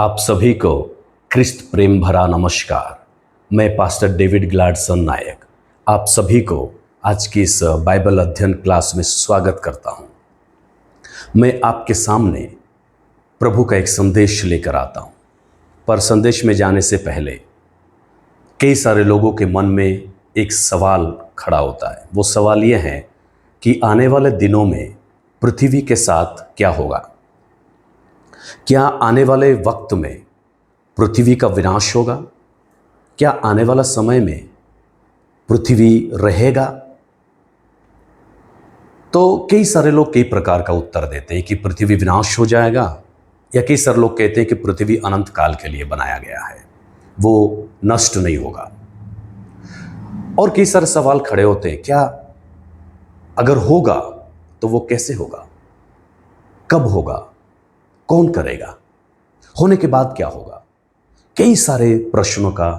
आप सभी को ख्रिस्त प्रेम भरा नमस्कार। मैं पास्टर डेविड ग्लाडसन नायक आप सभी को आज की इस बाइबल अध्ययन क्लास में स्वागत करता हूं। मैं आपके सामने प्रभु का एक संदेश लेकर आता हूं, पर संदेश में जाने से पहले कई सारे लोगों के मन में एक सवाल खड़ा होता है। वो सवाल ये है कि आने वाले दिनों में पृथ्वी के साथ क्या होगा। क्या आने वाले वक्त में पृथ्वी का विनाश होगा? क्या आने वाला समय में पृथ्वी रहेगा? तो कई सारे लोग कई प्रकार का उत्तर देते हैं कि पृथ्वी विनाश हो जाएगा, या कई सारे लोग कहते हैं कि पृथ्वी अनंत काल के लिए बनाया गया है, वो नष्ट नहीं होगा। और कई सारे सवाल खड़े होते हैं, क्या अगर होगा तो वो कैसे होगा, कब होगा, कौन करेगा, होने के बाद क्या होगा। कई सारे प्रश्नों का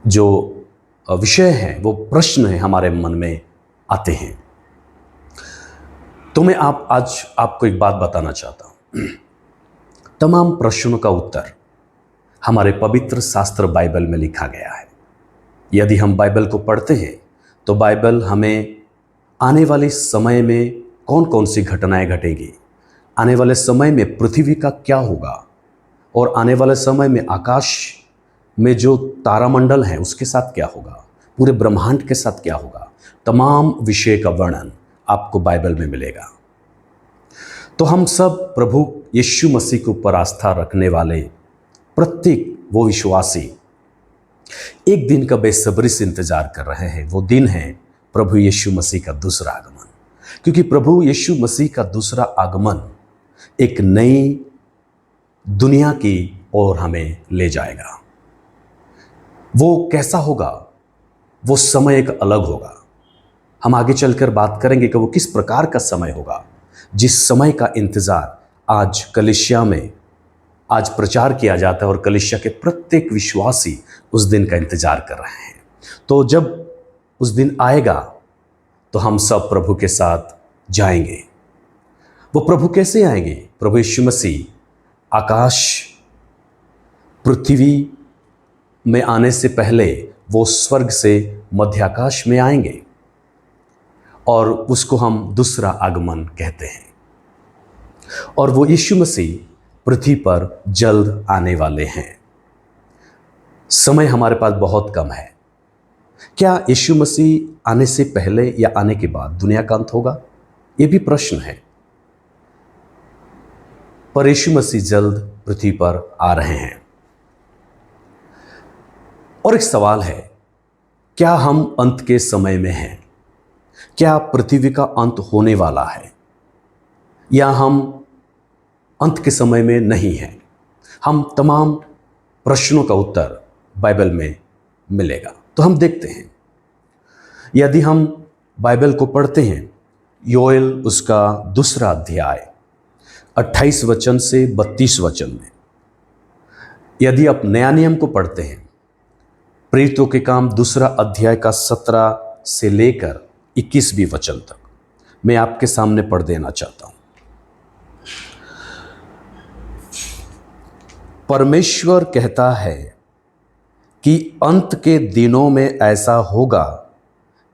जो विषय है, वो प्रश्न है हमारे मन में आते हैं। तो मैं आज आपको एक बात बताना चाहता हूं। तमाम प्रश्नों का उत्तर हमारे पवित्र शास्त्र बाइबल में लिखा गया है। यदि हम बाइबल को पढ़ते हैं तो बाइबल हमें आने वाले समय में कौन कौन सी घटनाएं घटेगी, आने वाले समय में पृथ्वी का क्या होगा, और आने वाले समय में आकाश में जो तारामंडल है उसके साथ क्या होगा, पूरे ब्रह्मांड के साथ क्या होगा, तमाम विषय का वर्णन आपको बाइबल में मिलेगा। तो हम सब प्रभु यीशु मसीह के ऊपर आस्था रखने वाले प्रत्येक वो विश्वासी एक दिन का बेसब्री से इंतजार कर रहे हैं। वो दिन है प्रभु यीशु मसीह का दूसरा आगमन, क्योंकि प्रभु यीशु मसीह का दूसरा आगमन एक नई दुनिया की ओर हमें ले जाएगा। वो कैसा होगा, वो समय एक अलग होगा। हम आगे चलकर बात करेंगे कि वो किस प्रकार का समय होगा, जिस समय का इंतजार आज कलीसिया में आज प्रचार किया जाता है, और कलीसिया के प्रत्येक विश्वासी उस दिन का इंतजार कर रहे हैं। तो जब उस दिन आएगा तो हम सब प्रभु के साथ जाएंगे। वो प्रभु कैसे आएंगे? प्रभु यीशु मसीह आकाश पृथ्वी में आने से पहले वो स्वर्ग से मध्य आकाश में आएंगे, और उसको हम दूसरा आगमन कहते हैं। और वो यीशु मसीह पृथ्वी पर जल्द आने वाले हैं। समय हमारे पास बहुत कम है। क्या यीशु मसीह आने से पहले या आने के बाद दुनिया का अंत होगा? ये भी प्रश्न है। पर यीशु मसीह जल्द पृथ्वी पर आ रहे हैं। और एक सवाल है, क्या हम अंत के समय में हैं? क्या पृथ्वी का अंत होने वाला है, या हम अंत के समय में नहीं हैं? हम तमाम प्रश्नों का उत्तर बाइबल में मिलेगा। तो हम देखते हैं, यदि हम बाइबल को पढ़ते हैं, योएल उसका दूसरा अध्याय 28 वचन से 32 वचन में, यदि आप नया नियम को पढ़ते हैं, प्रेरितों के काम दूसरा अध्याय का 17 से लेकर 21वें वचन तक, मैं आपके सामने पढ़ देना चाहता हूं। परमेश्वर कहता है कि अंत के दिनों में ऐसा होगा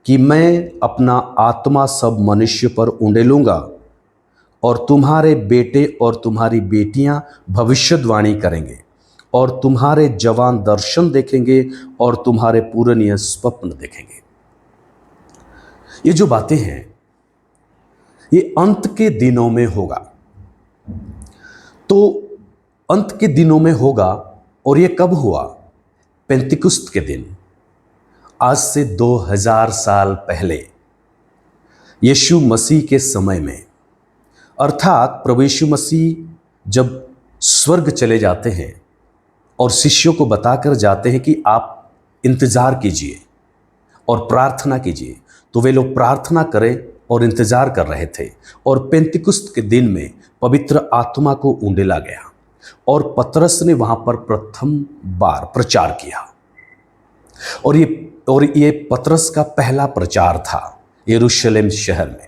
कि मैं अपना आत्मा सब मनुष्य पर उंडेलूंगा, और तुम्हारे बेटे और तुम्हारी बेटियां भविष्यवाणी करेंगे, और तुम्हारे जवान दर्शन देखेंगे, और तुम्हारे पुरनिया स्वप्न देखेंगे। ये जो बातें हैं, ये अंत के दिनों में होगा। तो अंत के दिनों में होगा, और ये कब हुआ? पेंतिकुस्त के दिन, आज से 2000 साल पहले, यीशु मसीह के समय में। अर्थात प्रभु यीशु मसीह जब स्वर्ग चले जाते हैं और शिष्यों को बताकर जाते हैं कि आप इंतजार कीजिए और प्रार्थना कीजिए, तो वे लोग प्रार्थना करें और इंतजार कर रहे थे। और पेंतिकुस्त के दिन में पवित्र आत्मा को उंडेला गया, और पतरस ने वहां पर प्रथम बार प्रचार किया। और ये पतरस का पहला प्रचार था यरूशलेम शहर में।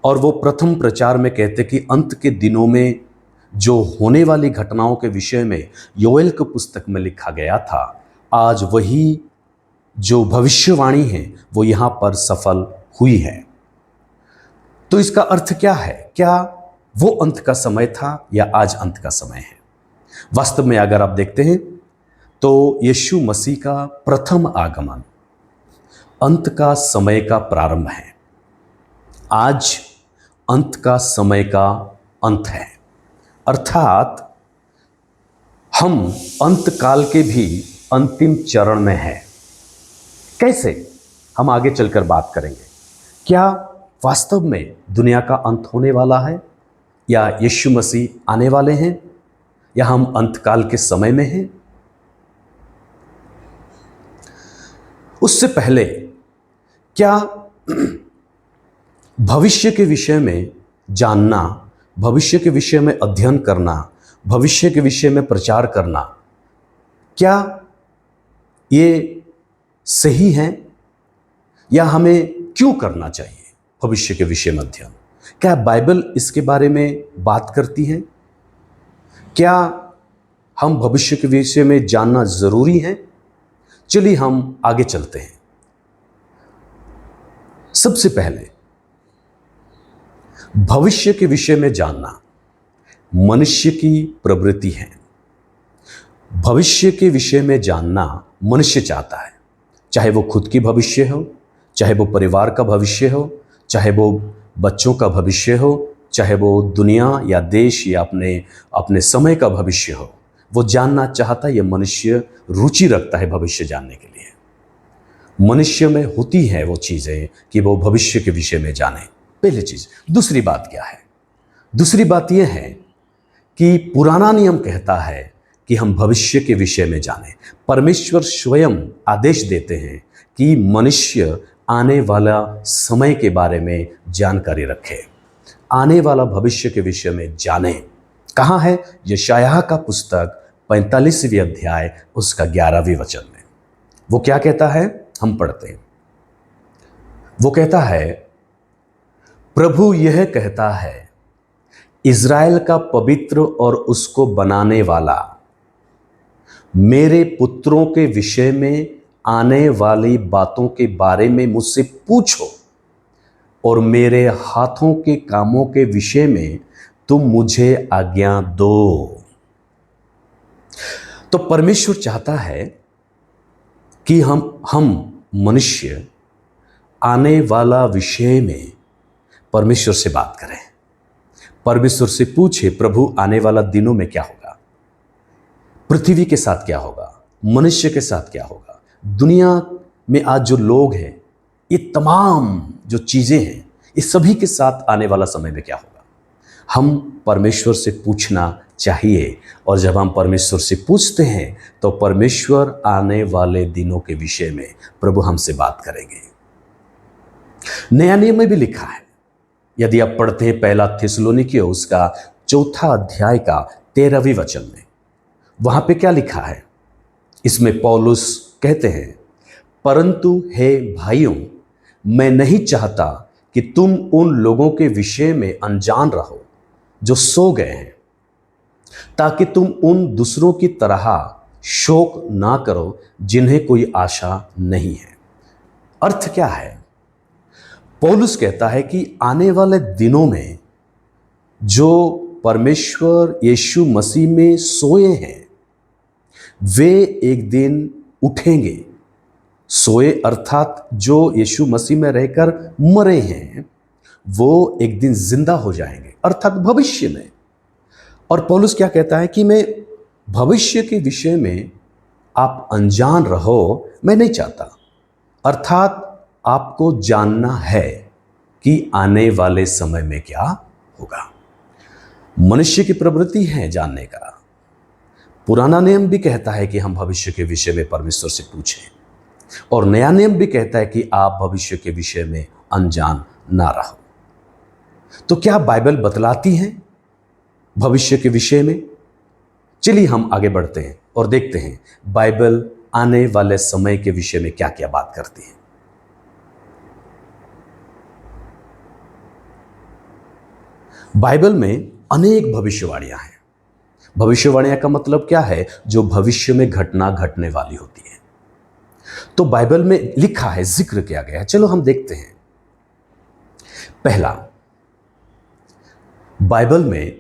और वो प्रथम प्रचार में कहते कि अंत के दिनों में जो होने वाली घटनाओं के विषय में योएल की पुस्तक में लिखा गया था, आज वही जो भविष्यवाणी है वो यहाँ पर सफल हुई है। तो इसका अर्थ क्या है? क्या वो अंत का समय था या आज अंत का समय है? वास्तव में अगर आप देखते हैं तो यीशु मसीह का प्रथम आगमन अंत का समय का प्रारंभ है। आज अंत का समय का अंत है, अर्थात हम अंत काल के भी अंतिम चरण में हैं। कैसे? हम आगे चलकर बात करेंगे। क्या वास्तव में दुनिया का अंत होने वाला है, या यीशु मसीह आने वाले हैं, या हम अंतकाल के समय में हैं? उससे पहले क्या भविष्य के विषय में जानना, भविष्य के विषय में अध्ययन करना, भविष्य के विषय में प्रचार करना, क्या ये सही है, या हमें क्यों करना चाहिए भविष्य के विषय में अध्ययन? क्या बाइबल इसके बारे में बात करती है? क्या हम भविष्य के विषय में जानना जरूरी है? चलिए हम आगे चलते हैं। सबसे पहले भविष्य के विषय में जानना मनुष्य की प्रवृत्ति है। भविष्य के विषय में जानना मनुष्य चाहता है, चाहे वो खुद की भविष्य हो, चाहे वो परिवार का भविष्य हो, चाहे वो बच्चों का भविष्य हो, चाहे वो दुनिया या देश या अपने समय का भविष्य हो। वो जानना चाहता है, ये मनुष्य रुचि रखता है भविष्य जानने के लिए। मनुष्य में होती है वो चीज़ें कि वो भविष्य के विषय में जाने, पहली चीज़। दूसरी बात क्या है? दूसरी बात यह है कि पुराना नियम कहता है कि हम भविष्य के विषय में जानें। परमेश्वर स्वयं आदेश देते हैं कि मनुष्य आने वाला समय के बारे में जानकारी रखे, आने वाला भविष्य के विषय में जाने। कहाँ है? यशायाह का पुस्तक 45वें अध्याय उसका 11वें वचन में। वो क्या कहता है? हम पढ़ते हैं। वो कहता है, प्रभु यह कहता है, इज़राइल का पवित्र और उसको बनाने वाला, मेरे पुत्रों के विषय में आने वाली बातों के बारे में मुझसे पूछो, और मेरे हाथों के कामों के विषय में तुम मुझे आज्ञा दो। तो परमेश्वर चाहता है कि हम मनुष्य आने वाला विषय में परमेश्वर से बात करें, परमेश्वर से पूछे, प्रभु आने वाला दिनों में क्या होगा, पृथ्वी के साथ क्या होगा, मनुष्य के साथ क्या होगा, दुनिया में आज जो लोग हैं, ये तमाम जो चीजें हैं, इस सभी के साथ आने वाला समय में क्या होगा। हम परमेश्वर से पूछना चाहिए, और जब हम परमेश्वर से पूछते हैं तो परमेश्वर आने वाले दिनों के विषय में प्रभु हमसे बात करेंगे। नया नियम में भी लिखा है, यदि आप पढ़ते हैं पहला थिस्सलुनीकियों उसका 4 अध्याय का 13वें वचन में, वहां पे क्या लिखा है? इसमें पौलुस कहते हैं, परंतु हे भाइयों, मैं नहीं चाहता कि तुम उन लोगों के विषय में अनजान रहो जो सो गए हैं, ताकि तुम उन दूसरों की तरह शोक ना करो जिन्हें कोई आशा नहीं है। अर्थ क्या है? पौलुस कहता है कि आने वाले दिनों में जो परमेश्वर यीशु मसीह में सोए हैं वे एक दिन उठेंगे। सोए अर्थात जो यीशु मसीह में रहकर मरे हैं वो एक दिन जिंदा हो जाएंगे, अर्थात भविष्य में। और पौलुस क्या कहता है कि मैं भविष्य के विषय में आप अनजान रहो, मैं नहीं चाहता। अर्थात आपको जानना है कि आने वाले समय में क्या होगा। मनुष्य की प्रवृत्ति है जानने का। पुराना नियम भी कहता है कि हम भविष्य के विषय में परमेश्वर से पूछें, और नया नियम भी कहता है कि आप भविष्य के विषय में अनजान ना रहो। तो क्या बाइबल बतलाती है भविष्य के विषय में? चलिए हम आगे बढ़ते हैं और देखते हैं बाइबल आने वाले समय के विषय में क्या क्या बात करती है। बाइबल में अनेक भविष्यवाणियां हैं। भविष्यवाणियां का मतलब क्या है? जो भविष्य में घटना घटने वाली होती है। तो बाइबल में लिखा है, जिक्र किया गया है। चलो हम देखते हैं। पहला, बाइबल में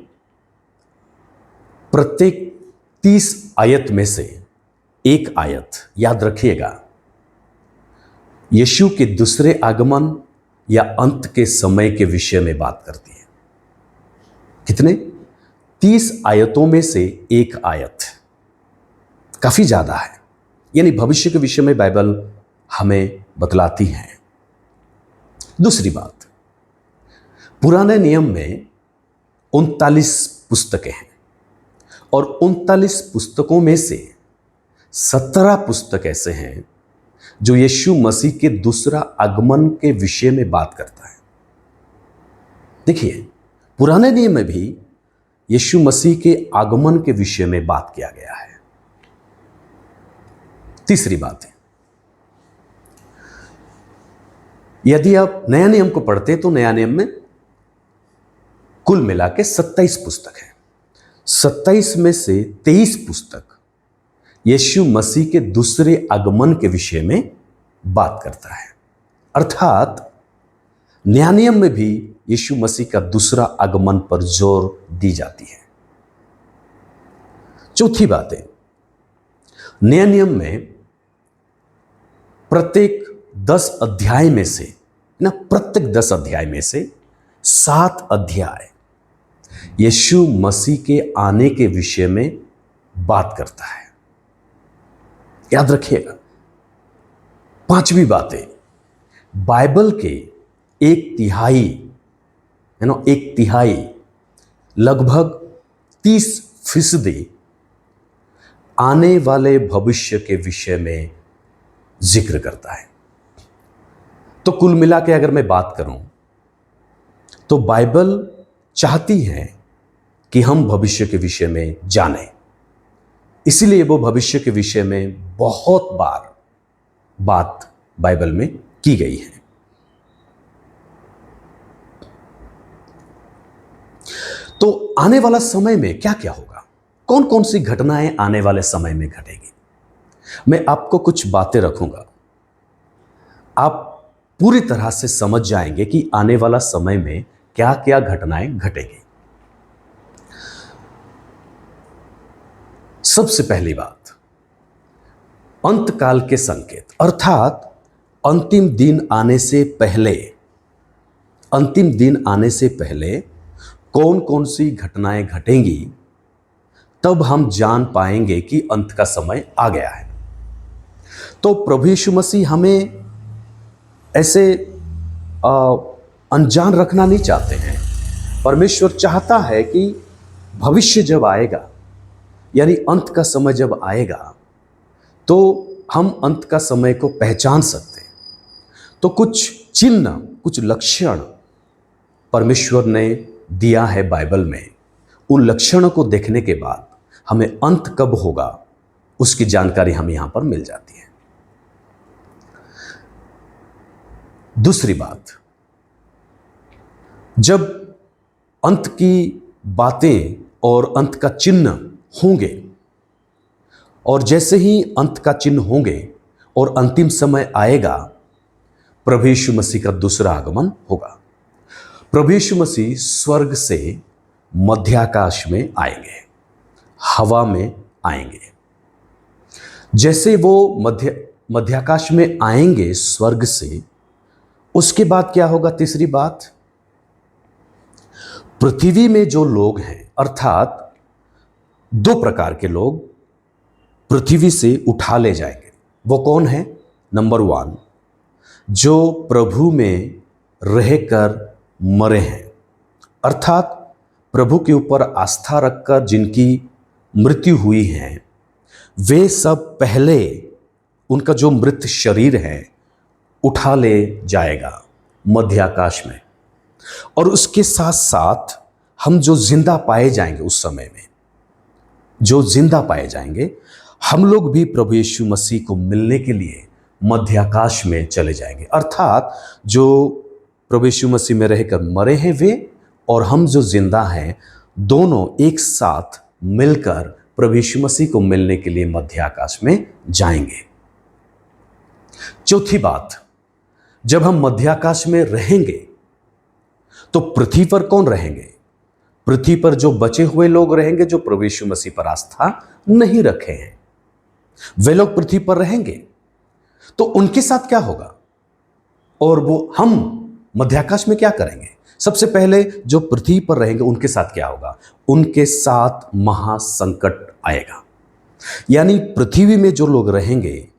प्रत्येक 30 आयत में से एक आयत, याद रखिएगा, यीशु के दूसरे आगमन या अंत के समय के विषय में बात करती है। कितने? 30 आयतों में से एक आयत, काफी ज्यादा है। यानी भविष्य के विषय में बाइबल हमें बतलाती है। दूसरी बात, पुराने नियम में 39 पुस्तकें हैं और 39 पुस्तकों में से 17 पुस्तक ऐसे हैं जो यीशु मसीह के दूसरा आगमन के विषय में बात करता है। देखिए, पुराने नियम में भी यीशु मसीह के आगमन के विषय में बात किया गया है। तीसरी बात है, यदि आप नया नियम को पढ़ते हैं तो नया नियम में कुल मिला के 27 पुस्तक है। 27 में से 23 पुस्तक यीशु मसीह के दूसरे आगमन के विषय में बात करता है। अर्थात नया नियम में भी यीशु मसीह का दूसरा आगमन पर जोर दी जाती है। चौथी बात है, नया नियम में प्रत्येक 10 अध्याय में से, प्रत्येक 10 अध्याय में से 7 अध्याय यीशु मसीह के आने के विषय में बात करता है। याद रखिएगा। पांचवी बात है, बाइबल के एक तिहाई लगभग 30% आने वाले भविष्य के विषय में जिक्र करता है। तो कुल मिला के अगर मैं बात करूं तो बाइबल चाहती है कि हम भविष्य के विषय में जानें। इसीलिए वो भविष्य के विषय में बहुत बार बात बाइबल में की गई है। तो आने वाला समय में क्या क्या होगा, कौन कौन सी घटनाएं आने वाले समय में घटेगी, मैं आपको कुछ बातें रखूंगा। आप पूरी तरह से समझ जाएंगे कि आने वाला समय में क्या क्या घटनाएं घटेगी। सबसे पहली बात, अंतकाल के संकेत, अर्थात अंतिम दिन आने से पहले कौन कौन सी घटनाएं घटेंगी, तब हम जान पाएंगे कि अंत का समय आ गया है। तो प्रभु यीशु मसीह हमें ऐसे अनजान रखना नहीं चाहते हैं। परमेश्वर चाहता है कि भविष्य जब आएगा, यानी अंत का समय जब आएगा, तो हम अंत का समय को पहचान सकते हैं। तो कुछ चिन्ह, कुछ लक्षण परमेश्वर ने दिया है बाइबल में। उन लक्षणों को देखने के बाद हमें अंत कब होगा उसकी जानकारी हमें यहां पर मिल जाती है। दूसरी बात, जब अंत की बातें और अंत का चिन्ह होंगे, और जैसे ही अंत का चिन्ह होंगे और अंतिम समय आएगा, प्रभु यीशु मसीह का दूसरा आगमन होगा। प्रभु यीशु मसीह स्वर्ग से मध्याकाश में आएंगे, हवा में आएंगे। जैसे वो मध्याकाश में आएंगे स्वर्ग से, उसके बाद क्या होगा? तीसरी बात, पृथ्वी में जो लोग हैं, अर्थात 2 प्रकार के लोग पृथ्वी से उठा ले जाएंगे। वो कौन है? नंबर 1, जो प्रभु में रहकर मरे हैं, अर्थात प्रभु के ऊपर आस्था रखकर जिनकी मृत्यु हुई है, वे सब पहले उनका जो मृत शरीर है उठा ले जाएगा मध्याकाश में। और उसके साथ साथ हम जो जिंदा पाए जाएंगे, उस समय में जो जिंदा पाए जाएंगे, हम लोग भी प्रभु यीशु मसीह को मिलने के लिए मध्याकाश में चले जाएंगे। अर्थात जो प्रभु यीशु मसीह में रहकर मरे हैं वे, और हम जो जिंदा हैं, दोनों एक साथ मिलकर प्रभु यीशु मसीह को मिलने के लिए मध्य आकाश में जाएंगे। चौथी बात, जब हम मध्य आकाश में रहेंगे तो पृथ्वी पर कौन रहेंगे? पृथ्वी पर जो बचे हुए लोग रहेंगे जो प्रभु यीशु मसीह पर आस्था नहीं रखे हैं, वे लोग पृथ्वी पर रहेंगे। तो उनके साथ क्या होगा और वो हम मध्याकाश में क्या करेंगे? सबसे पहले जो पृथ्वी पर रहेंगे उनके साथ क्या होगा? उनके साथ महासंकट आएगा। यानी पृथ्वी में जो लोग रहेंगे,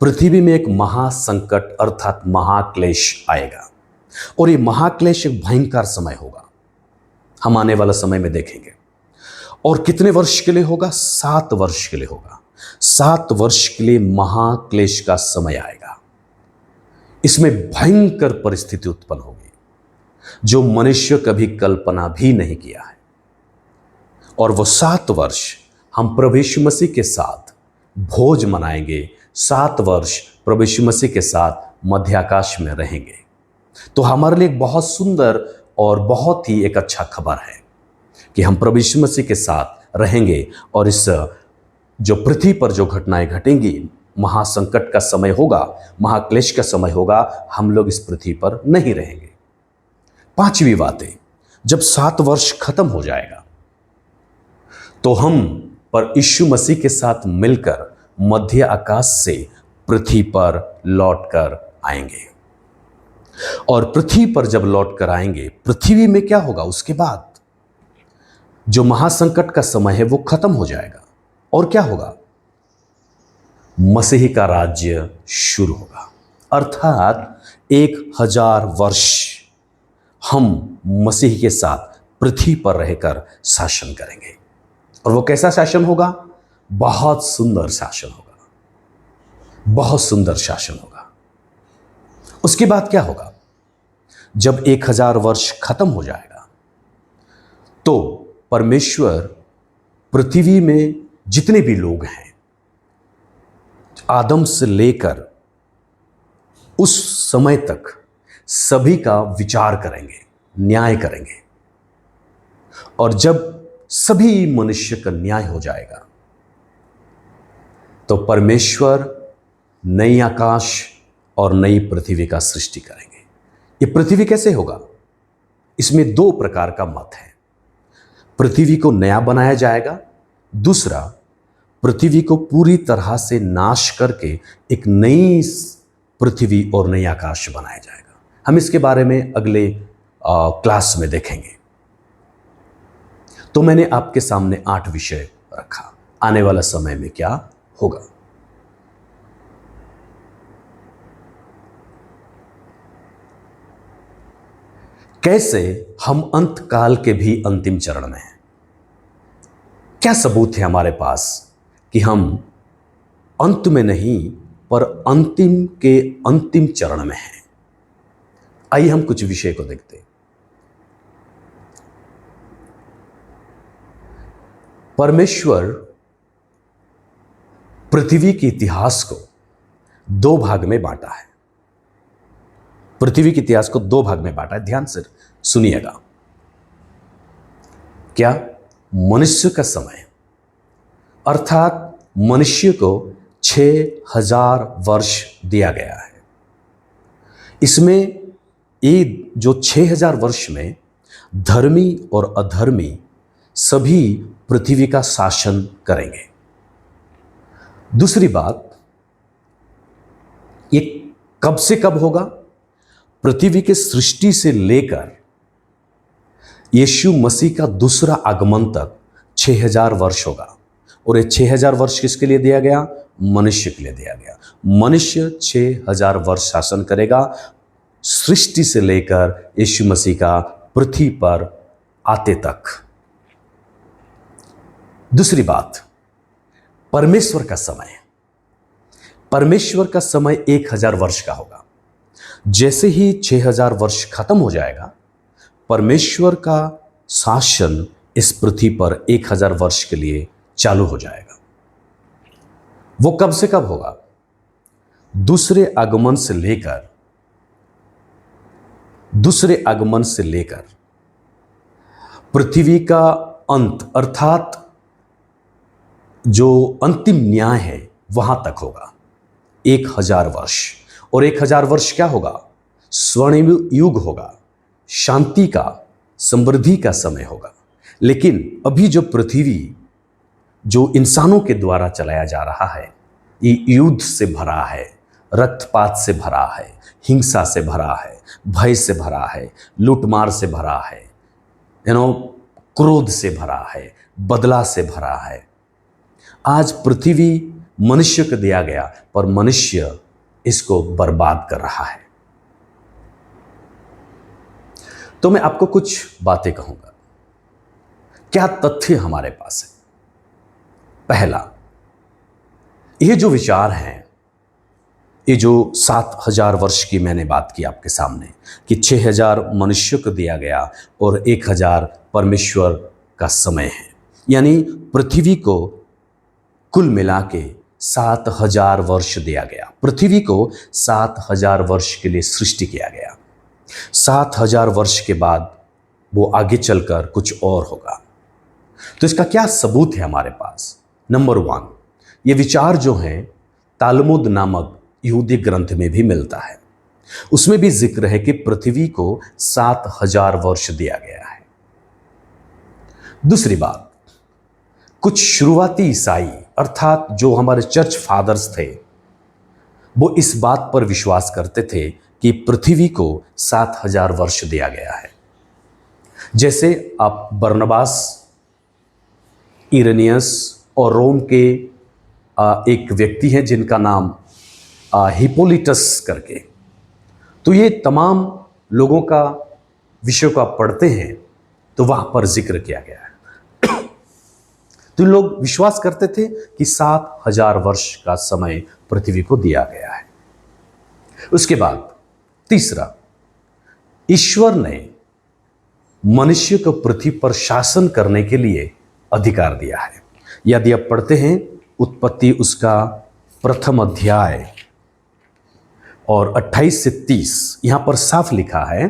पृथ्वी में एक महासंकट अर्थात महाक्लेश आएगा, और ये महाक्लेश एक भयंकर समय होगा। हम आने वाला समय में देखेंगे। और कितने वर्ष के लिए होगा? 7 वर्ष के लिए होगा। 7 वर्ष के लिए महाक्लेश का समय आएगा। इसमें भयंकर परिस्थिति उत्पन्न होगी जो मनुष्य कभी कल्पना भी नहीं किया है। और वो 7 वर्ष हम प्रभु यीशु मसीह के साथ भोज मनाएंगे। 7 वर्ष प्रभु यीशु मसीह के साथ मध्य आकाश में रहेंगे। तो हमारे लिए एक बहुत सुंदर और बहुत ही एक अच्छा खबर है कि हम प्रभु यीशु मसीह के साथ रहेंगे, और इस जो पृथ्वी पर जो घटनाएं घटेंगी, महासंकट का समय होगा, महाक्लेश का समय होगा, हम लोग इस पृथ्वी पर नहीं रहेंगे। 5वीं बात है, जब 7 वर्ष खत्म हो जाएगा तो हम पर यीशु मसीह के साथ मिलकर मध्य आकाश से पृथ्वी पर लौटकर आएंगे। और पृथ्वी पर जब लौटकर आएंगे, पृथ्वी में क्या होगा? उसके बाद जो महासंकट का समय है वो खत्म हो जाएगा, और क्या होगा? मसीह का राज्य शुरू होगा। अर्थात 1000 वर्ष हम मसीह के साथ पृथ्वी पर रहकर शासन करेंगे। और वो कैसा शासन होगा? बहुत सुंदर शासन होगा, बहुत सुंदर शासन होगा। उसके बाद क्या होगा? जब 1000 वर्ष खत्म हो जाएगा तो परमेश्वर पृथ्वी में जितने भी लोग हैं, आदम से लेकर उस समय तक सभी का विचार करेंगे, न्याय करेंगे। और जब सभी मनुष्य का न्याय हो जाएगा तो परमेश्वर नई आकाश और नई पृथ्वी का सृष्टि करेंगे। ये पृथ्वी कैसे होगा? इसमें 2 प्रकार का मत है। पृथ्वी को नया बनाया जाएगा, दूसरा पृथ्वी को पूरी तरह से नाश करके एक नई पृथ्वी और नई आकाश बनाया जाएगा। हम इसके बारे में अगले क्लास में देखेंगे। तो मैंने आपके सामने 8 विषय रखा, आने वाला समय में क्या होगा। कैसे हम अंत काल के भी अंतिम चरण में हैं। क्या सबूत है हमारे पास कि हम अंत में नहीं पर अंतिम के अंतिम चरण में हैं। आइए हम कुछ विषय को देखते हैं। परमेश्वर पृथ्वी के इतिहास को 2 भाग में बांटा है। पृथ्वी के इतिहास को 2 भाग में बांटा है। ध्यान से सुनिएगा। क्या? मनुष्य का समय, अर्थात मनुष्य को 6000 वर्ष दिया गया है। इसमें ये जो 6000 वर्ष में धर्मी और अधर्मी सभी पृथ्वी का शासन करेंगे। दूसरी बात, ये कब से कब होगा? पृथ्वी के सृष्टि से लेकर यीशु मसीह का दूसरा आगमन तक 6000 वर्ष होगा। और ये 6000 वर्ष किसके लिए दिया गया? मनुष्य के लिए दिया गया। मनुष्य 6000 वर्ष शासन करेगा, सृष्टि से लेकर यीशु मसीह का पृथ्वी पर आते तक। दूसरी बात, परमेश्वर का समय। परमेश्वर का समय 1000 वर्ष का होगा। जैसे ही 6000 वर्ष खत्म हो जाएगा, परमेश्वर का शासन इस पृथ्वी पर 1000 वर्ष के लिए चालू हो जाएगा। वो कब से कब होगा? दूसरे आगमन से लेकर पृथ्वी का अंत अर्थात जो अंतिम न्याय है वहां तक होगा, 1000 वर्ष। और 1000 वर्ष क्या होगा? स्वर्णिम युग होगा, शांति का, समृद्धि का समय होगा। लेकिन अभी जो पृथ्वी जो इंसानों के द्वारा चलाया जा रहा है, ये युद्ध से भरा है, रक्तपात से भरा है, हिंसा से भरा है, भय से भरा है, लूटमार से भरा है, क्रोध से भरा है, बदला से भरा है। आज पृथ्वी मनुष्य को दिया गया, पर मनुष्य इसको बर्बाद कर रहा है। तो मैं आपको कुछ बातें कहूंगा। क्या तथ्य हमारे पास है? पहला, ये जो विचार हैं, ये जो 7000 वर्ष की मैंने बात की आपके सामने कि 6000 मनुष्य को दिया गया और 1000 परमेश्वर का समय है, यानी पृथ्वी को कुल मिला के 7000 वर्ष दिया गया। पृथ्वी को 7000 वर्ष के लिए सृष्टि किया गया। 7000 वर्ष के बाद वो आगे चलकर कुछ और होगा। तो इसका क्या सबूत है हमारे पास? नंबर 1, ये विचार जो है तालमुद नामक यहूदी ग्रंथ में भी मिलता है। उसमें भी जिक्र है कि पृथ्वी को 7000 वर्ष दिया गया है। दूसरी बात, कुछ शुरुआती ईसाई अर्थात जो हमारे चर्च फादर्स थे, वो इस बात पर विश्वास करते थे कि पृथ्वी को 7000 वर्ष दिया गया है। जैसे आप बरनबास, इरेनियस और रोम के एक व्यक्ति हैं जिनका नाम हिपोलिटस करके, तो ये तमाम लोगों का विषय को आप पढ़ते हैं तो वहां पर जिक्र किया गया है। तो लोग विश्वास करते थे कि 7000 वर्ष का समय पृथ्वी को दिया गया है। उसके बाद तीसरा, ईश्वर ने मनुष्य को पृथ्वी पर शासन करने के लिए अधिकार दिया है। यदि आप पढ़ते हैं उत्पत्ति उसका 1 अध्याय और 28 से 30, यहां पर साफ लिखा है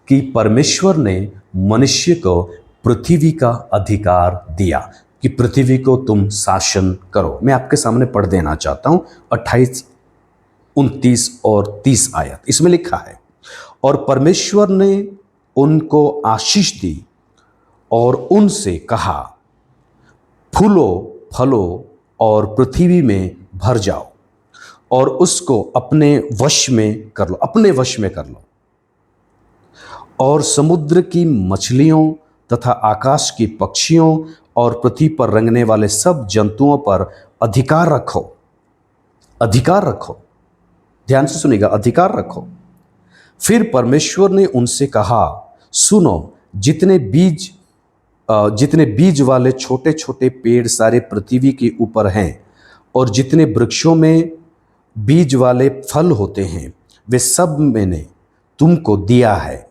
कि परमेश्वर ने मनुष्य को पृथ्वी का अधिकार दिया कि पृथ्वी को तुम शासन करो। मैं आपके सामने पढ़ देना चाहता हूं 28, 29 और 30 आयत। इसमें लिखा है, और परमेश्वर ने उनको आशीष दी और उनसे कहा, फूलो फलो और पृथ्वी में भर जाओ और उसको अपने वश में कर लो, अपने वश में कर लो, और समुद्र की मछलियों तथा आकाश की पक्षियों और पृथ्वी पर रेंगने वाले सब जंतुओं पर अधिकार रखो। अधिकार रखो, ध्यान से सुनिएगा, अधिकार रखो। फिर परमेश्वर ने उनसे कहा, सुनो, जितने बीज वाले छोटे छोटे पेड़ सारे पृथ्वी के ऊपर हैं और जितने वृक्षों में बीज वाले फल होते हैं, वे सब मैंने तुमको दिया है,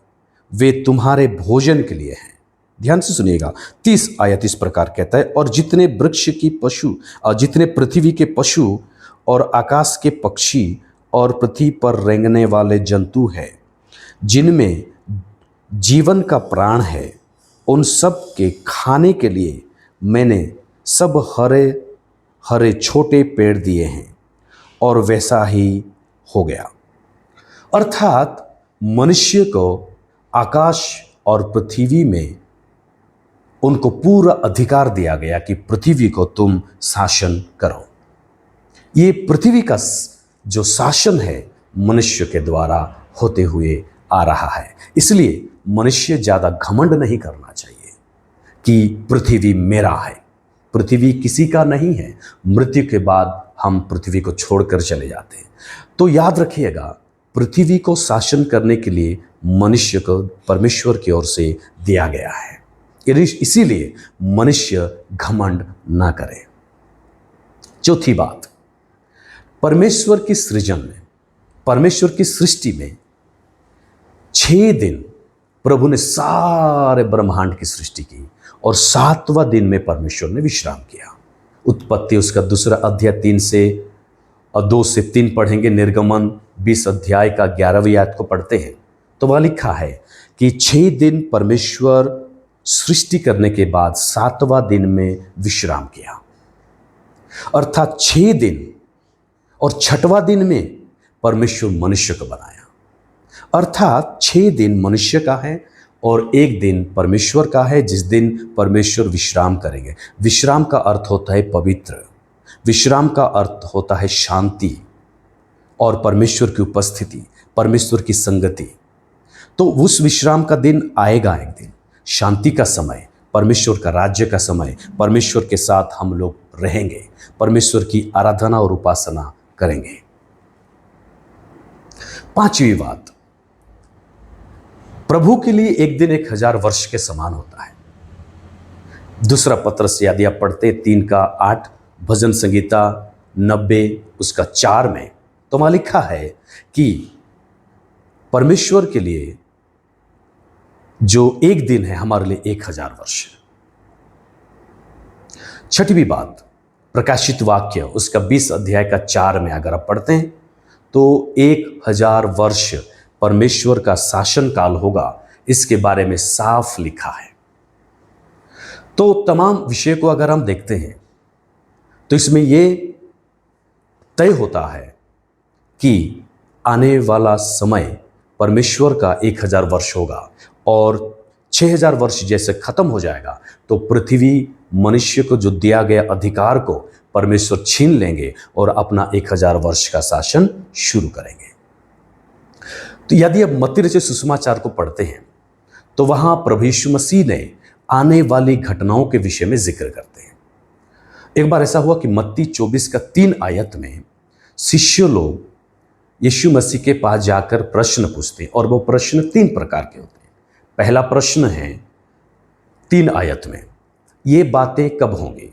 वे तुम्हारे भोजन के लिए हैं। ध्यान से सुनिएगा, 30 आयत इस प्रकार कहता है, और जितने वृक्ष की पशु, जितने पृथ्वी के पशु और आकाश के पक्षी और पृथ्वी पर रेंगने वाले जंतु हैं, जिनमें जीवन का प्राण है, उन सब के खाने के लिए मैंने सब हरे हरे छोटे पेड़ दिए हैं। और वैसा ही हो गया। अर्थात मनुष्य को आकाश और पृथ्वी में उनको पूरा अधिकार दिया गया कि पृथ्वी को तुम शासन करो। ये पृथ्वी का जो शासन है मनुष्य के द्वारा होते हुए आ रहा है। इसलिए मनुष्य ज़्यादा घमंड नहीं करना चाहिए कि पृथ्वी मेरा है। पृथ्वी किसी का नहीं है। मृत्यु के बाद हम पृथ्वी को छोड़कर चले जाते हैं। तो याद रखिएगा, पृथ्वी को शासन करने के लिए मनुष्य को परमेश्वर की ओर से दिया गया है। इसीलिए मनुष्य घमंड ना करे। चौथी बात, परमेश्वर की सृजन में, परमेश्वर की सृष्टि में 6 दिन प्रभु ने सारे ब्रह्मांड की सृष्टि की और 7वां दिन में परमेश्वर ने विश्राम किया। उत्पत्ति उसका 2 अध्याय 3 से 2 से 3 पढ़ेंगे। निर्गमन 20 अध्याय का 11वीं आयत को पढ़ते हैं तो वह लिखा है कि 6 दिन परमेश्वर सृष्टि करने के बाद 7वां दिन में विश्राम किया। अर्थात 6 दिन और छठवां दिन में परमेश्वर मनुष्य को बनाया। अर्थात 6 दिन मनुष्य का है और एक दिन परमेश्वर का है, जिस दिन परमेश्वर विश्राम करेंगे। विश्राम का अर्थ होता है पवित्र, विश्राम का अर्थ होता है शांति और परमेश्वर की उपस्थिति, परमेश्वर की संगति। तो उस विश्राम का दिन आएगा, एक दिन शांति का समय, परमेश्वर का राज्य का समय, परमेश्वर के साथ हम लोग रहेंगे, परमेश्वर की आराधना और उपासना करेंगे। पांचवी बात, प्रभु के लिए एक दिन 1000 वर्ष के समान होता है। दूसरा पत्रस यदि आप पढ़ते 3:8, भजन संगीता 90 उसका 4 में, तो वहां लिखा है कि परमेश्वर के लिए जो एक दिन है हमारे लिए 1000 वर्ष है। छठवीं बात, प्रकाशित वाक्य उसका 20 अध्याय का 4 में अगर आप पढ़ते हैं तो 1000 वर्ष परमेश्वर का शासन काल होगा, इसके बारे में साफ लिखा है। तो तमाम विषय को अगर हम देखते हैं तो इसमें यह तय होता है कि आने वाला समय परमेश्वर का 1000 वर्ष होगा और 6000 वर्ष जैसे खत्म हो जाएगा तो पृथ्वी मनुष्य को जो दिया गया अधिकार को परमेश्वर छीन लेंगे और अपना 1000 वर्ष का शासन शुरू करेंगे। तो यदि आप मत्ती रचित सुसमाचार को पढ़ते हैं तो वहां प्रभु यीशु मसीह ने आने वाली घटनाओं के विषय में जिक्र करते हैं। एक बार ऐसा हुआ कि मत्ती 24 का 3 आयत में शिष्य लोग यीशु मसीह के पास जाकर प्रश्न पूछते हैं और वो प्रश्न 3 प्रकार के होते हैं। पहला प्रश्न है 3 आयत में, ये बातें कब होंगी?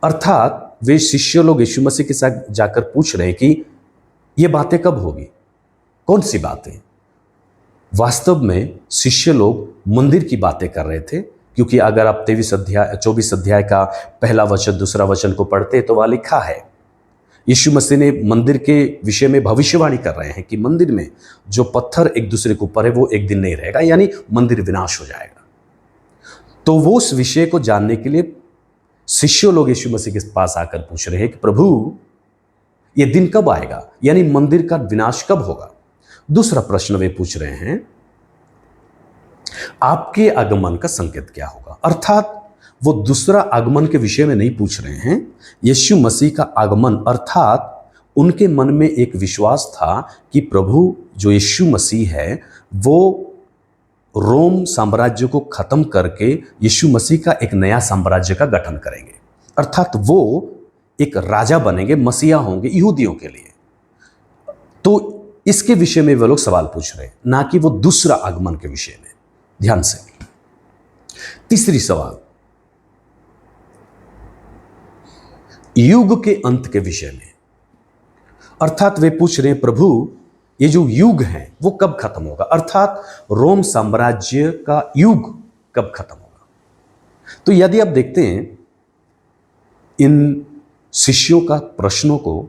अर्थात वे शिष्य लोग यीशु मसीह के साथ जाकर पूछ रहे हैं कि ये बातें कब होगी, कौन सी बातें? वास्तव में शिष्य लोग मंदिर की बातें कर रहे थे, क्योंकि अगर आप 24 अध्याय का पहला वचन दूसरा वचन को पढ़ते तो वह लिखा है यीशु मसीह ने मंदिर के विषय में भविष्यवाणी कर रहे हैं कि मंदिर में जो पत्थर एक दूसरे के ऊपर है वो एक दिन नहीं रहेगा, यानी मंदिर विनाश हो जाएगा। तो वो उस विषय को जानने के लिए शिष्य लोग यीशु मसीह के पास आकर पूछ रहे हैं कि प्रभु ये दिन कब आएगा, यानी मंदिर का विनाश कब होगा? दूसरा प्रश्न वे पूछ रहे हैं आपके आगमन का संकेत क्या होगा? अर्थात वो दूसरा आगमन के विषय में नहीं पूछ रहे हैं, यीशु मसीह का आगमन। अर्थात उनके मन में एक विश्वास था कि प्रभु जो यीशु मसीह है वो रोम साम्राज्य को खत्म करके यीशु मसीह का एक नया साम्राज्य का गठन करेंगे। अर्थात वो एक राजा बनेंगे, मसीहा होंगे यहूदियों के लिए। तो इसके विषय में वे लोग सवाल पूछ रहे हैं, ना कि वो दूसरा आगमन के विषय में। ध्यान से। तीसरी सवाल युग के अंत के विषय में। अर्थात वे पूछ रहे हैं प्रभु ये जो युग है वो कब खत्म होगा? अर्थात रोम साम्राज्य का युग कब खत्म होगा? तो यदि आप देखते हैं इन शिष्यों का प्रश्नों को,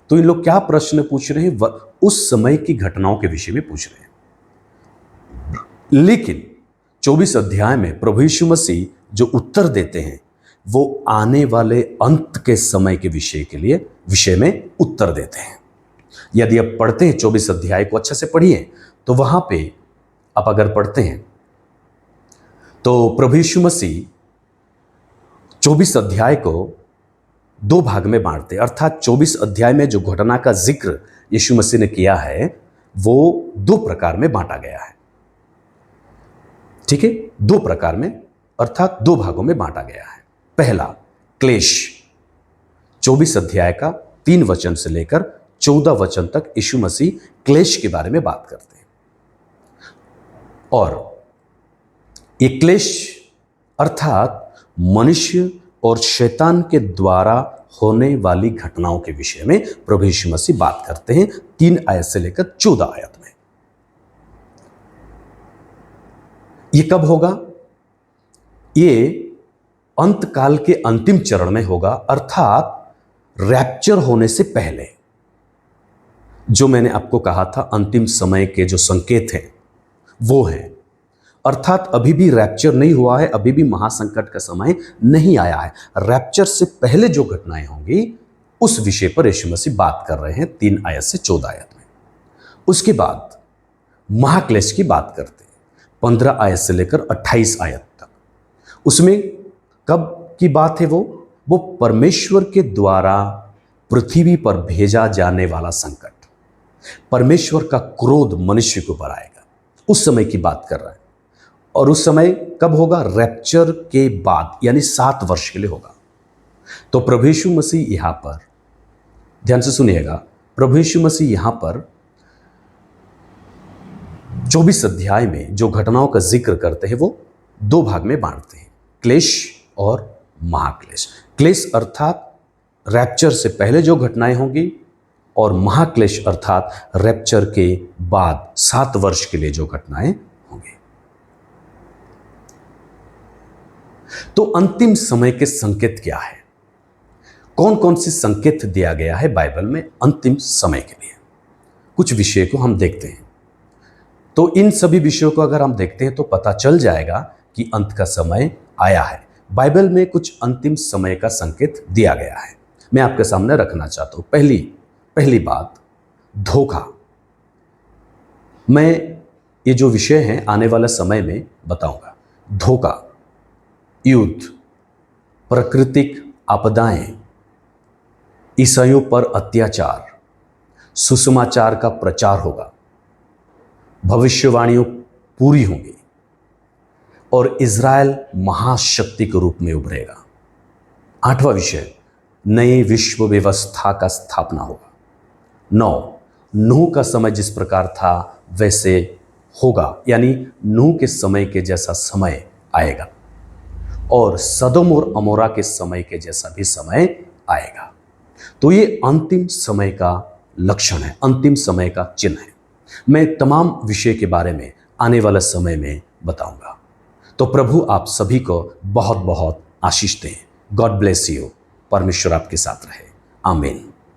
तो इन लोग क्या प्रश्न पूछ रहे हैं? उस समय की घटनाओं के विषय में पूछ रहे हैं। लेकिन 24 अध्याय में प्रभु यीशु मसीह जो उत्तर देते हैं वो आने वाले अंत के समय के विषय में उत्तर देते हैं। यदि आप पढ़ते हैं 24 अध्याय को अच्छे से पढ़िए तो वहां पे आप अगर पढ़ते हैं तो प्रभु यीशु मसीह 24 अध्याय को 2 भाग में बांटते हैं। अर्थात 24 अध्याय में जो घटना का जिक्र यीशु मसीह ने किया है वो 2 प्रकार में बांटा गया है। ठीक है, 2 प्रकार में, अर्थात 2 भागों में बांटा गया है। पहला क्लेश, 24 अध्याय का 3 वचन से लेकर 14 वचन तक यीशु मसीह क्लेश के बारे में बात करते हैं। और ये क्लेश अर्थात मनुष्य और शैतान के द्वारा होने वाली घटनाओं के विषय में प्रभु यीशु मसीह बात करते हैं 3 आयत से लेकर 14 आयत में। ये कब होगा? ये अंत काल के अंतिम चरण में होगा, अर्थात रैप्चर होने से पहले। जो मैंने आपको कहा था अंतिम समय के जो संकेत हैं वो हैं। अर्थात अभी भी रैप्चर नहीं हुआ है, अभी भी महासंकट का समय नहीं आया है। रैप्चर से पहले जो घटनाएं होंगी उस विषय पर यीशु मसीह बात कर रहे हैं 3 आयत से 14 आयत में। उसके बाद महाक्लेश की बात करते हैं 15 आयत से लेकर 28 आयत तक। उसमें कब की बात है? वो परमेश्वर के द्वारा पृथ्वी पर भेजा जाने वाला संकट, परमेश्वर का क्रोध मनुष्य के ऊपर आएगा, उस समय की बात कर रहा है। और उस समय कब होगा? रैप्चर के बाद, यानी 7 वर्ष के लिए होगा। तो प्रभु यीशु मसीह यहां पर, ध्यान से सुनिएगा, प्रभु यीशु मसीह यहां पर 24 अध्याय में जो घटनाओं का जिक्र करते हैं वो 2 भाग में बांटते हैं, क्लेश और महाक्लेश। क्लेश अर्थात रैप्चर से पहले जो घटनाएं होंगी, और महाक्लेश अर्थात रैप्चर के बाद 7 वर्ष के लिए जो घटनाएं होंगी। तो अंतिम समय के संकेत क्या है? कौन कौन से संकेत दिया गया है बाइबल में अंतिम समय के लिए? कुछ विषय को हम देखते हैं। तो इन सभी विषयों को अगर हम देखते हैं तो पता चल जाएगा कि अंत का समय आया है। बाइबल में कुछ अंतिम समय का संकेत दिया गया है, मैं आपके सामने रखना चाहता हूं। पहली बात, धोखा। मैं ये जो विषय है आने वाले समय में बताऊंगा। धोखा, युद्ध, प्राकृतिक आपदाएं, ईसाइयों पर अत्याचार, सुसमाचार का प्रचार होगा, भविष्यवाणियों पूरी होंगी और इज़राइल महाशक्ति के रूप में उभरेगा। 8वां विषय, नई विश्व व्यवस्था का स्थापना होगा। 9, नूह का समय जिस प्रकार था वैसे होगा, यानी नूह के समय के जैसा समय आएगा और सदोम और अमोरा के समय के जैसा भी समय आएगा। तो ये अंतिम समय का लक्षण है, अंतिम समय का चिन्ह है। मैं तमाम विषय के बारे में आने वाले समय में बताऊंगा। तो प्रभु आप सभी को बहुत बहुत आशीष दें। God bless you. परमेश्वर आपके साथ रहे। आमीन।